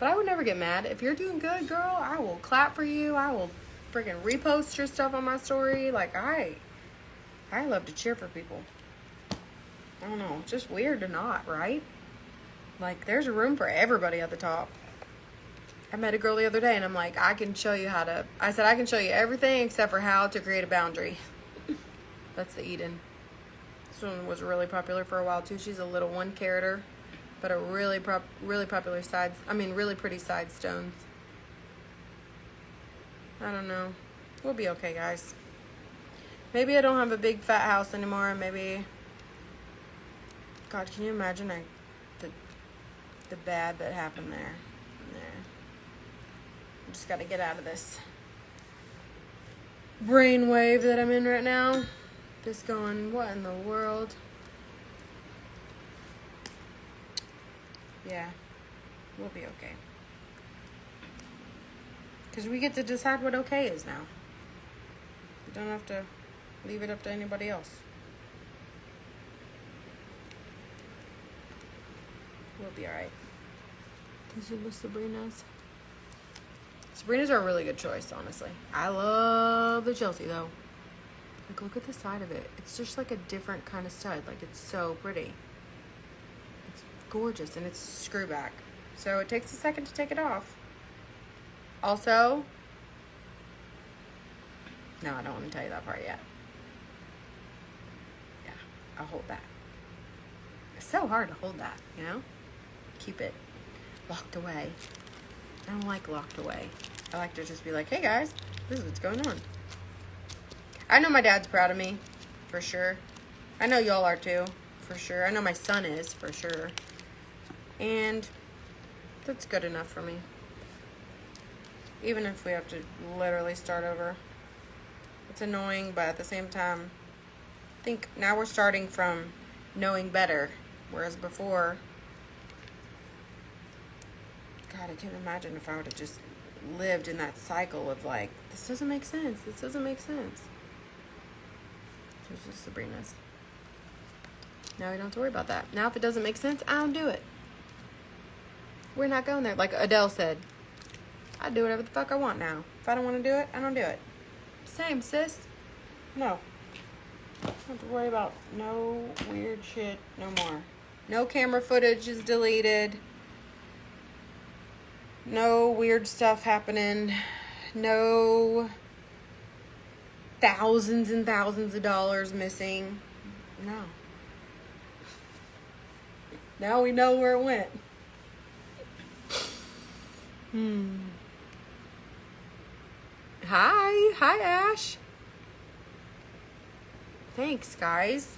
But I would never get mad. If you're doing good, girl, I will clap for you. I will freaking repost your stuff on my story. Like, I love to cheer for people. I don't know. It's just weird to not, right? Like, there's room for everybody at the top. I met a girl the other day, and I'm like, I can show you I can show you everything except for how to create a boundary. That's the Eden. This one was really popular for a while, too. She's a little one character, but a really popular really pretty side stones. I don't know. We'll be okay, guys. Maybe I don't have a big fat house anymore. Maybe, God, can you imagine the bad that happened there? I just got to get out of this brainwave that I'm in right now. Just going, what in the world? Yeah, we'll be okay. Because we get to decide what okay is now. We don't have to leave it up to anybody else. We'll be alright. These are the Sabrinas. Sabrinas are a really good choice, honestly. I love the Chelsea, though. Like, look at the side of it. It's just like a different kind of stud. Like, it's so pretty. It's gorgeous, and it's screw back. So it takes a second to take it off. Also, no, I don't want to tell you that part yet. Yeah, I'll hold that. It's so hard to hold that, you know? Keep it locked away. I don't like locked away. I like to just be like, hey guys, this is what's going on. I know my dad's proud of me, for sure. I know y'all are too, for sure. I know my son is, for sure. And that's good enough for me. Even if we have to literally start over. It's annoying, but at the same time, I think now we're starting from knowing better. Whereas before, God, I can't imagine if I would have just lived in that cycle of like, this doesn't make sense. This doesn't make sense. There's just Sabrina's. Now we don't have to worry about that. Now if it doesn't make sense, I don't do it. We're not going there. Like Adele said, I do whatever the fuck I want now. If I don't want to do it, I don't do it. Same, sis. No. Don't have to worry about no weird shit no more. No camera footage is deleted. No weird stuff happening. No thousands and thousands of dollars missing. No. Now we know where it went. Hi, Ash. Thanks, guys.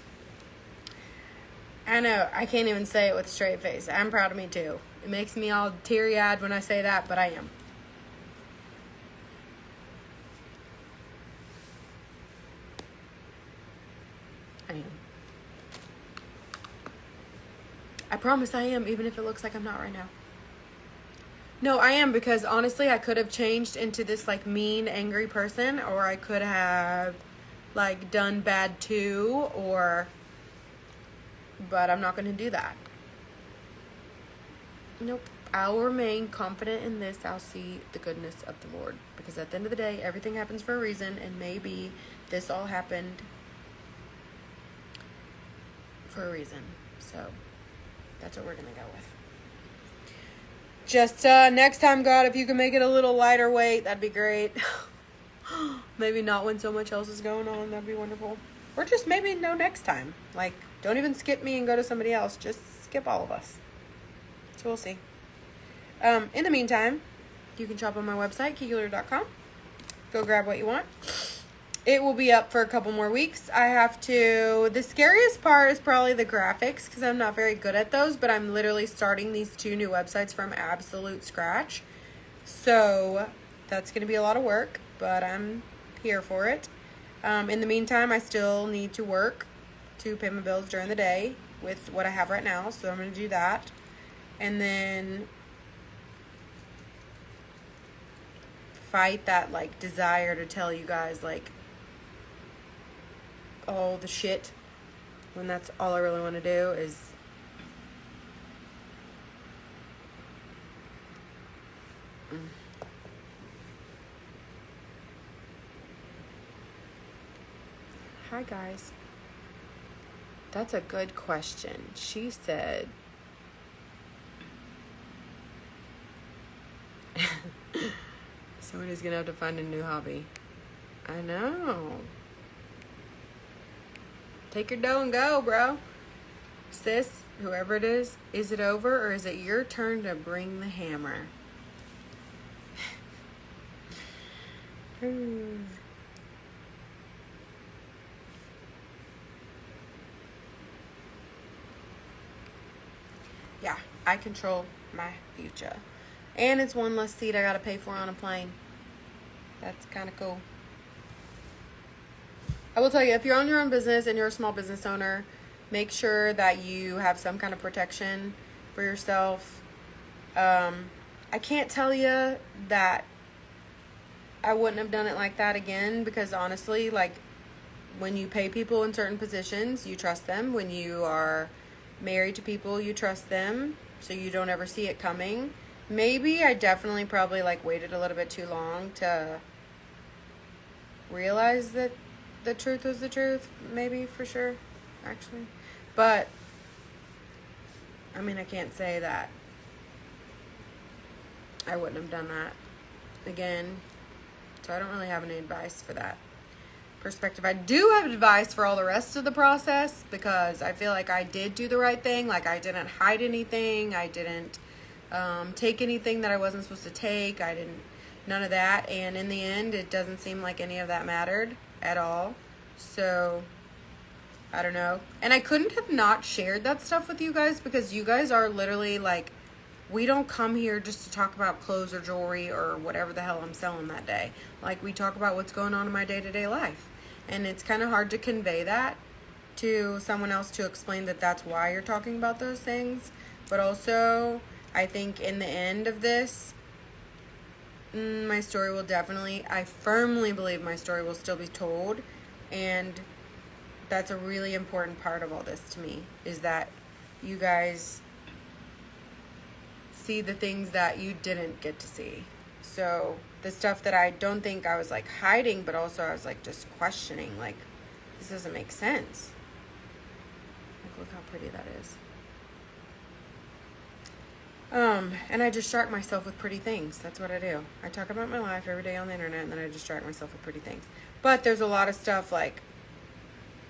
I know, I can't even say it with a straight face. I'm proud of me, too. It makes me all teary-eyed when I say that, but I am. I am. I promise I am, even if it looks like I'm not right now. No, I am, because honestly, I could have changed into this, like, mean, angry person, or I could have, like, done bad too, but I'm not going to do that. Nope. I'll remain confident in this. I'll see the goodness of the Lord. Because at the end of the day, everything happens for a reason. And maybe this all happened for a reason. So that's what we're going to go with. Just next time, God, if you can make it a little lighter weight, that'd be great. Maybe not when so much else is going on. That'd be wonderful. Or just maybe no next time. Like, don't even skip me and go to somebody else. Just skip all of us. So we'll see. In the meantime, you can shop on my website, KikiLuda.com. Go grab what you want. It will be up for a couple more weeks. The scariest part is probably the graphics, because I'm not very good at those, but I'm literally starting these 2 new websites from absolute scratch. So that's going to be a lot of work, but I'm here for it. In the meantime, I still need to work to pay my bills during the day with what I have right now, so I'm going to do that. And then fight that, like, desire to tell you guys, like, all the shit, when that's all I really want to do is Hi, guys. That's a good question. She said, somebody's gonna have to find a new hobby. I know. Take your dough and go, bro. Sis, whoever it is it over or is it your turn to bring the hammer? Yeah, I control my future. And it's one less seat I gotta pay for on a plane. That's kind of cool. I will tell you, if you're on your own business and you're a small business owner, make sure that you have some kind of protection for yourself. I can't tell you that I wouldn't have done it like that again, because honestly, like, when you pay people in certain positions, you trust them. When you are married to people, you trust them, so you don't ever see it coming. Maybe I definitely probably like waited a little bit too long to realize that the truth was the truth. Maybe, for sure, actually. But I mean, I can't say that I wouldn't have done that again. So I don't really have any advice for that perspective. I do have advice for all the rest of the process, because I feel like I did do the right thing. Like, I didn't hide anything. I didn't take anything that I wasn't supposed to take. I didn't, none of that. And in the end, it doesn't seem like any of that mattered at all. So I don't know. And I couldn't have not shared that stuff with you guys, because you guys are literally like, we don't come here just to talk about clothes or jewelry or whatever the hell I'm selling that day. Like, we talk about what's going on in my day-to-day life. And it's kind of hard to convey that to someone else, to explain that that's why you're talking about those things. But also, I think in the end of this, my story will definitely, I firmly believe my story will still be told. And that's a really important part of all this to me, is that you guys see the things that you didn't get to see. So the stuff that I don't think I was like hiding, but also I was like just questioning, like, this doesn't make sense. Like, look how pretty that is. And I distract myself with pretty things. That's what I do. I talk about my life every day on the internet, and then I distract myself with pretty things. But there's a lot of stuff like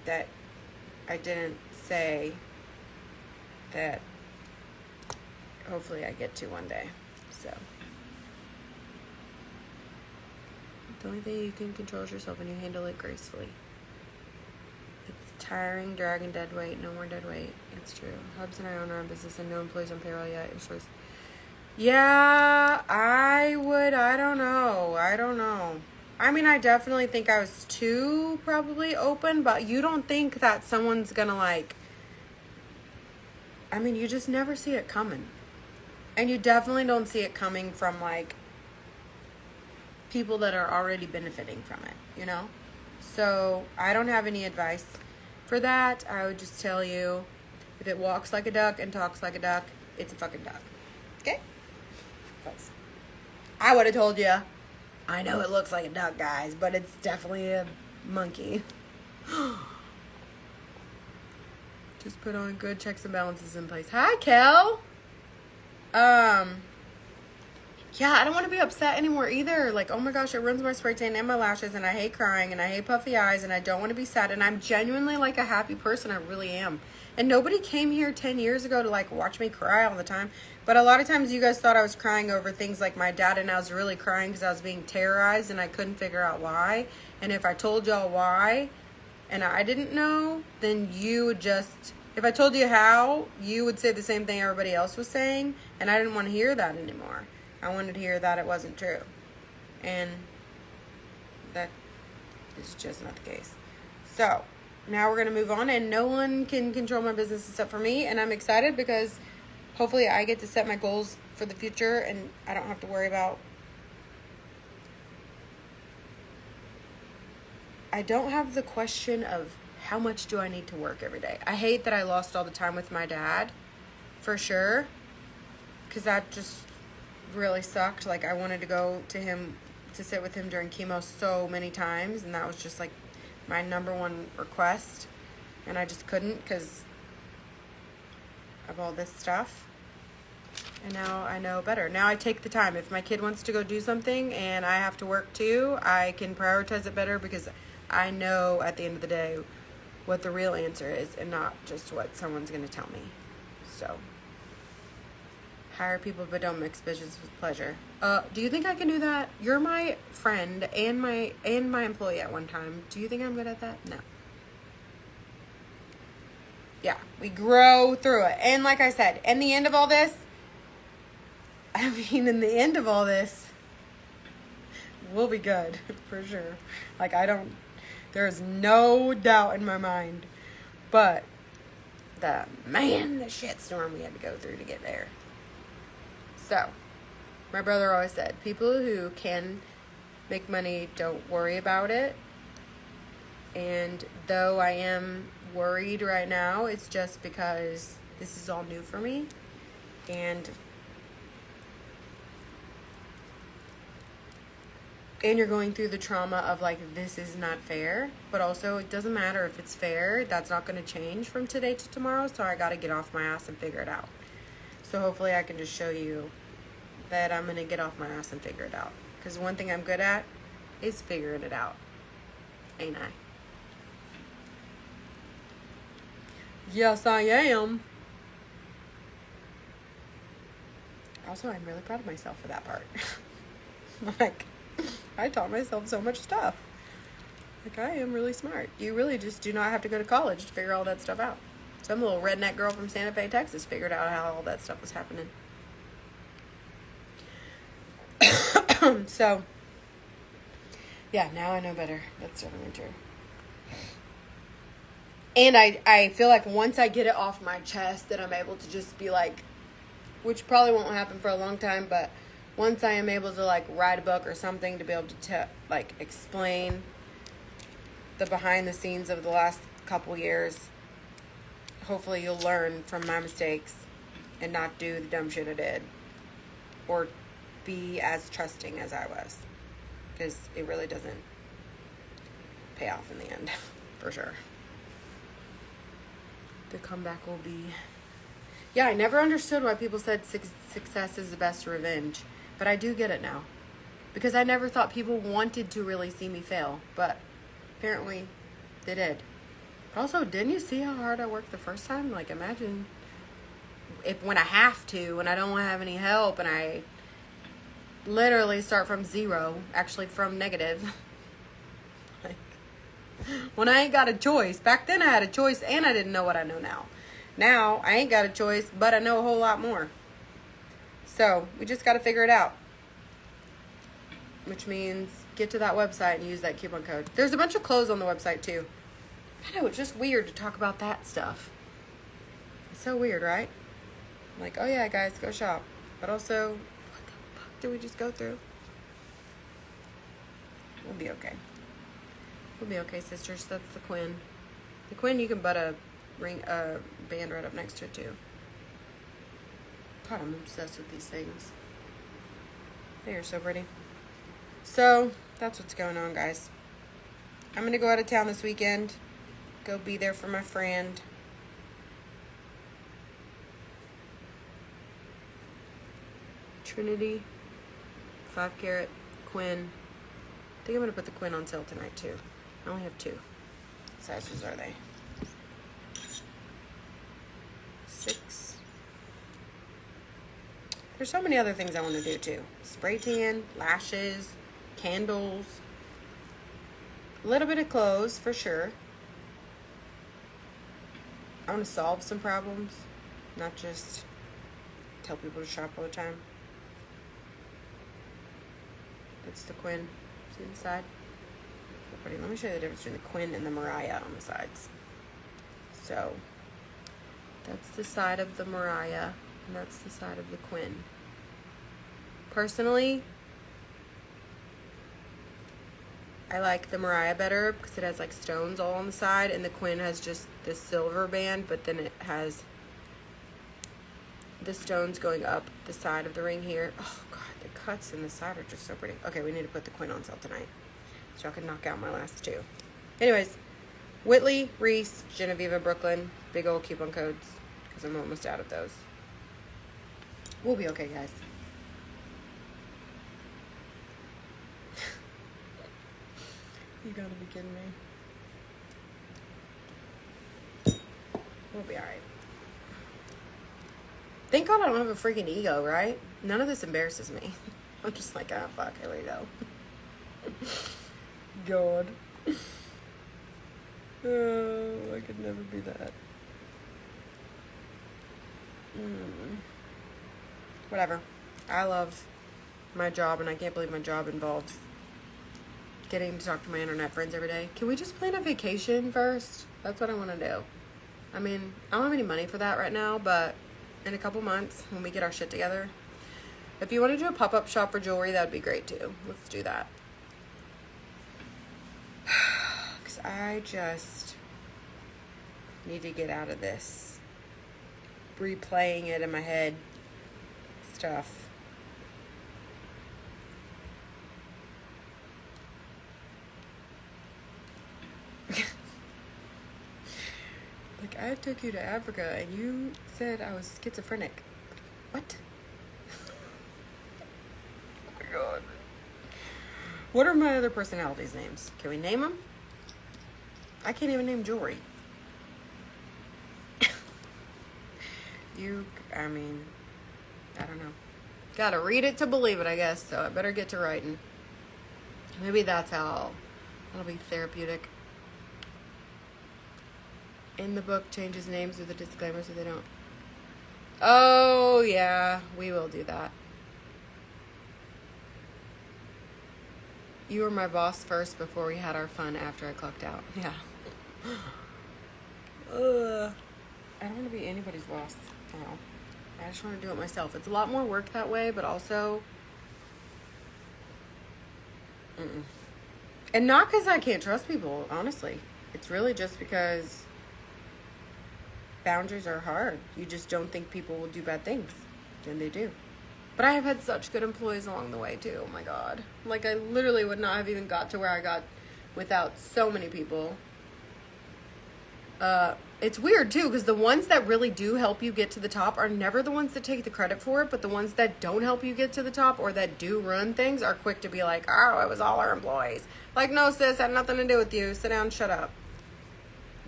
that I didn't say that hopefully I get to one day. So the only thing you can control is yourself, and you handle it gracefully. It's tiring, dragging dead weight. No more dead weight. It's true. Hubs and I own our own business and no employees on payroll yet. It's choice. Yeah, I would. I don't know. I mean, I definitely think I was too probably open, but you don't think that someone's gonna like, I mean, you just never see it coming. And you definitely don't see it coming from like people that are already benefiting from it, you know? So I don't have any advice for that. I would just tell you, if it walks like a duck and talks like a duck, it's a fucking duck. Okay? I would have told you, I know it looks like a duck, guys, but it's definitely a monkey. Just put on good checks and balances in place. Hi, Kel. Yeah, I don't want to be upset anymore either. Like, oh my gosh, it ruins my spray tan and my lashes, and I hate crying, and I hate puffy eyes, and I don't want to be sad, and I'm genuinely like a happy person. I really am. And nobody came here 10 years ago to like watch me cry all the time. But a lot of times you guys thought I was crying over things like my dad, and I was really crying because I was being terrorized and I couldn't figure out why. And if I told y'all why and I didn't know, then you would just, if I told you how, you would say the same thing everybody else was saying. And I didn't want to hear that anymore. I wanted to hear that it wasn't true. And that is just not the case. So now we're going to move on, and no one can control my business except for me. And I'm excited because hopefully I get to set my goals for the future, and I don't have to worry about, I don't have the question of how much do I need to work every day. I hate that I lost all the time with my dad, for sure, because that just really sucked. Like, I wanted to go to him to sit with him during chemo so many times, and that was just like my number one request, and I just couldn't because of all this stuff. And now I know better. Now I take the time. If my kid wants to go do something and I have to work too, I can prioritize it better because I know at the end of the day what the real answer is and not just what someone's going to tell me. So, hire people but don't mix bitches with pleasure. Do you think I can do that? You're my friend and my employee at one time. Do you think I'm good at that? No. Yeah, we grow through it. And like I said, in the end of all this, we'll be good for sure. Like, there's no doubt in my mind. But the shitstorm we had to go through to get there. So, my brother always said, people who can make money don't worry about it. And though I am worried right now, it's just because this is all new for me. And you're going through the trauma of like, this is not fair. But also, it doesn't matter if it's fair. That's not going to change from today to tomorrow. So I got to get off my ass and figure it out. So hopefully I can just show you that I'm going to get off my ass and figure it out. Because one thing I'm good at is figuring it out. Ain't I? Yes, I am. Also, I'm really proud of myself for that part. Like, I taught myself so much stuff. Like, I am really smart. You really just do not have to go to college to figure all that stuff out. Some little redneck girl from Santa Fe, Texas figured out how all that stuff was happening. So, yeah, now I know better. That's certainly true. And I feel like once I get it off my chest, that I'm able to just be like, which probably won't happen for a long time, but once I am able to like write a book or something to be able to like explain the behind the scenes of the last couple years, hopefully you'll learn from my mistakes and not do the dumb shit I did, or be as trusting as I was, because it really doesn't pay off in the end, for sure. The comeback will be... Yeah, I never understood why people said success is the best revenge, but I do get it now, because I never thought people wanted to really see me fail, but apparently they did. But also, didn't you see how hard I worked the first time? Like, imagine when I have to, and I don't have any help, and I literally start from zero, actually from negative. Like, when I ain't got a choice. Back then I had a choice and I didn't know what I know now. Now I ain't got a choice, but I know a whole lot more. So we just got to figure it out. Which means get to that website and use that coupon code. There's a bunch of clothes on the website too. I know, it's just weird to talk about that stuff. It's so weird, right? Like, oh yeah, guys, go shop. But also, what the fuck did we just go through? We'll be okay. We'll be okay, sisters. That's the Quinn. The Quinn, you can butt a band right up next to it too. God, I'm obsessed with these things. They are so pretty. So, that's what's going on, guys. I'm going to go out of town this weekend. Go be there for my friend. Trinity. 5 carat. Quinn. I think I'm going to put the Quinn on sale tonight, too. I only have 2. What sizes are they? 6. There's so many other things I want to do, too. Spray tan, lashes, candles, a little bit of clothes, for sure. I want to solve some problems, not just tell people to shop all the time. That's the Quinn. See the side? Pretty. Let me show you the difference between the Quinn and the Mariah on the sides. So, that's the side of the Mariah, and that's the side of the Quinn. Personally, I like the Mariah better because it has like stones all on the side, and the Quinn has just this silver band, but then it has the stones going up the side of the ring here. Oh, God, the cuts in the side are just so pretty. Okay, we need to put the Quinn on sale tonight, so y'all can knock out my last two. Anyways, Whitley, Reese, Genevieve, Brooklyn. Big old coupon codes, because I'm almost out of those. We'll be okay, guys. You gotta be kidding me. We'll be alright. Thank God I don't have a freaking ego, right? None of this embarrasses me. I'm just like, ah, fuck, here we go. God. Oh, I could never be that. Whatever. I love my job, and I can't believe my job involves getting to talk to my internet friends every day. Can we just plan a vacation first? That's what I want to do. I mean, I don't have any money for that right now, but in a couple months, when we get our shit together, if you want to do a pop-up shop for jewelry, that would be great too. Let's do that. Because I just need to get out of this replaying it in my head stuff. Like, I took you to Africa and you said I was schizophrenic. What? Oh my God. What are my other personalities' names? Can we name them? I can't even name jewelry. I mean, I don't know. Gotta read it to believe it, I guess, so I better get to writing. Maybe that's how that'll be therapeutic. In the book, changes names with a disclaimer so they don't. Oh, yeah, we will do that. You were my boss first before we had our fun after I clocked out. Yeah. I don't want to be anybody's boss now. I just want to do it myself. It's a lot more work that way, but also... And not because I can't trust people, honestly. It's really just because boundaries are hard. You just don't think people will do bad things. And they do. But I have had such good employees along the way, too. Oh, my God. Like, I literally would not have even got to where I got without so many people. It's weird, too, because the ones that really do help you get to the top are never the ones that take the credit for it, but the ones that don't help you get to the top or that do ruin things are quick to be like, oh, it was all our employees. Like, no, sis, had nothing to do with you. Sit down, shut up.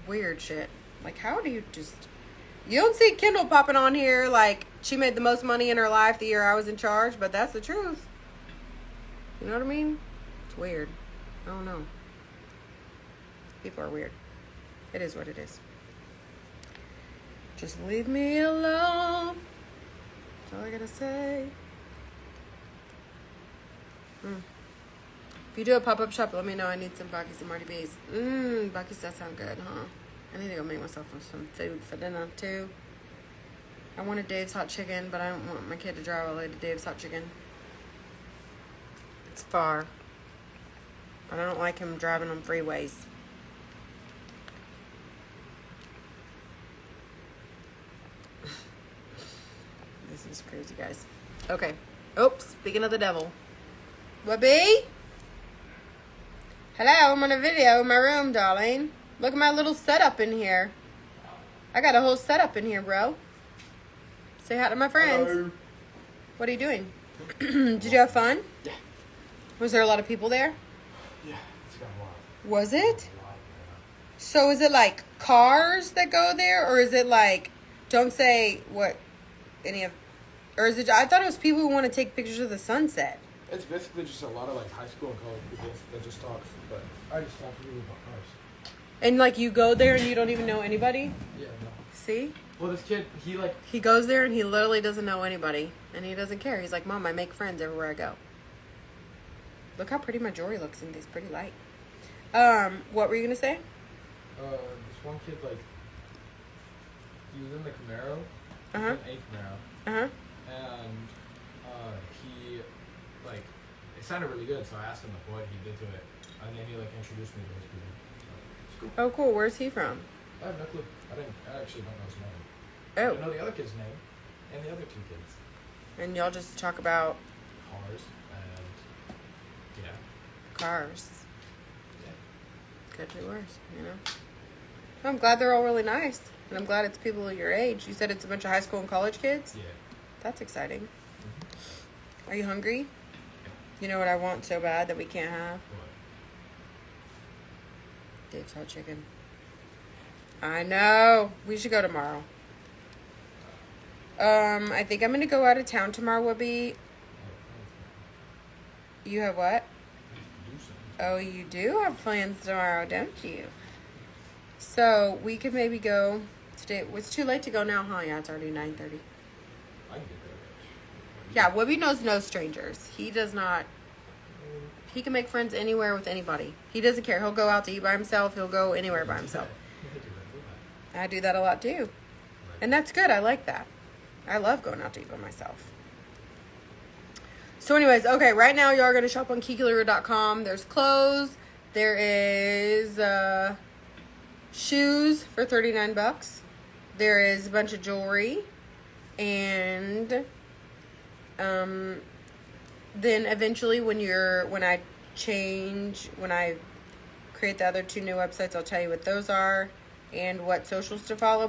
Weird shit. Like, how do you just... You don't see Kendall popping on here like she made the most money in her life the year I was in charge, but that's the truth. You know what I mean? It's weird. I don't know. People are weird. It is what it is. Just leave me alone. That's all I gotta say. If you do a pop-up shop, let me know. I need some Buc-ee's and Marty B's. Buc-ee's does sound good, huh? I need to go make myself some food for dinner, too. I wanted Dave's Hot Chicken, but I don't want my kid to drive all the way to Dave's Hot Chicken. It's far. But I don't like him driving on freeways. This is crazy, guys. Okay. Oops, speaking of the devil. Whoopee? Hello, I'm on a video in my room, darling. Look at my little setup in here. I got a whole setup in here, bro. Say hi to my friends. Hello. What are you doing? Did you have fun? Yeah. Was there a lot of people there? Yeah, it's got a lot. Was it? So is it like cars that go there? Or is it like, don't say what any of, or is it, I thought it was people who want to take pictures of the sunset. It's basically just a lot of like high school and college people that just talk, but I just talk to people about cars. And like you go there and you don't even know anybody? Yeah, no. See? Well, this kid, He goes there and he literally doesn't know anybody. And he doesn't care. He's like, Mom, I make friends everywhere I go. Look how pretty my jewelry looks in these pretty light. What were you going to say? this one kid, like, he was in the Camaro. He Uh-huh. was in a Camaro. Uh-huh. And, he, like, it sounded really good, so I asked him, like, what he did to it. And then he, like, introduced me to his people. So, it's cool. Oh, cool. Where's he from? I have no clue. I actually don't know his name. Oh. I know the other kid's name. and the other two kids. And y'all just talk about Cars and cars. yeah. Could be worse, you know. I'm glad they're all really nice. And I'm glad it's people your age. You said it's a bunch of high school and college kids? Yeah. That's exciting. Mm-hmm. Are you hungry? You know what I want so bad that we can't have? What? Dave's hot chicken. I know. We should go tomorrow. I think I'm gonna go out of town tomorrow, Whoopi. You have what? Oh, you do have plans tomorrow, don't you? So we could maybe go today. It's too late to go now, huh? Yeah, it's already 9:30. I can get there. Yeah, Whoopi knows no strangers. He does not. He can make friends anywhere with anybody. He doesn't care. He'll go out to eat by himself. He'll go anywhere by himself. I do that a lot too. And that's good. I like that. I love going out to eat by myself. So anyways, okay, right now y'all are going to shop on KikiLaRue.com. There's clothes. There is shoes for $39. There is a bunch of jewelry. And then eventually when I create the other two new websites, I'll tell you what those are and what socials to follow.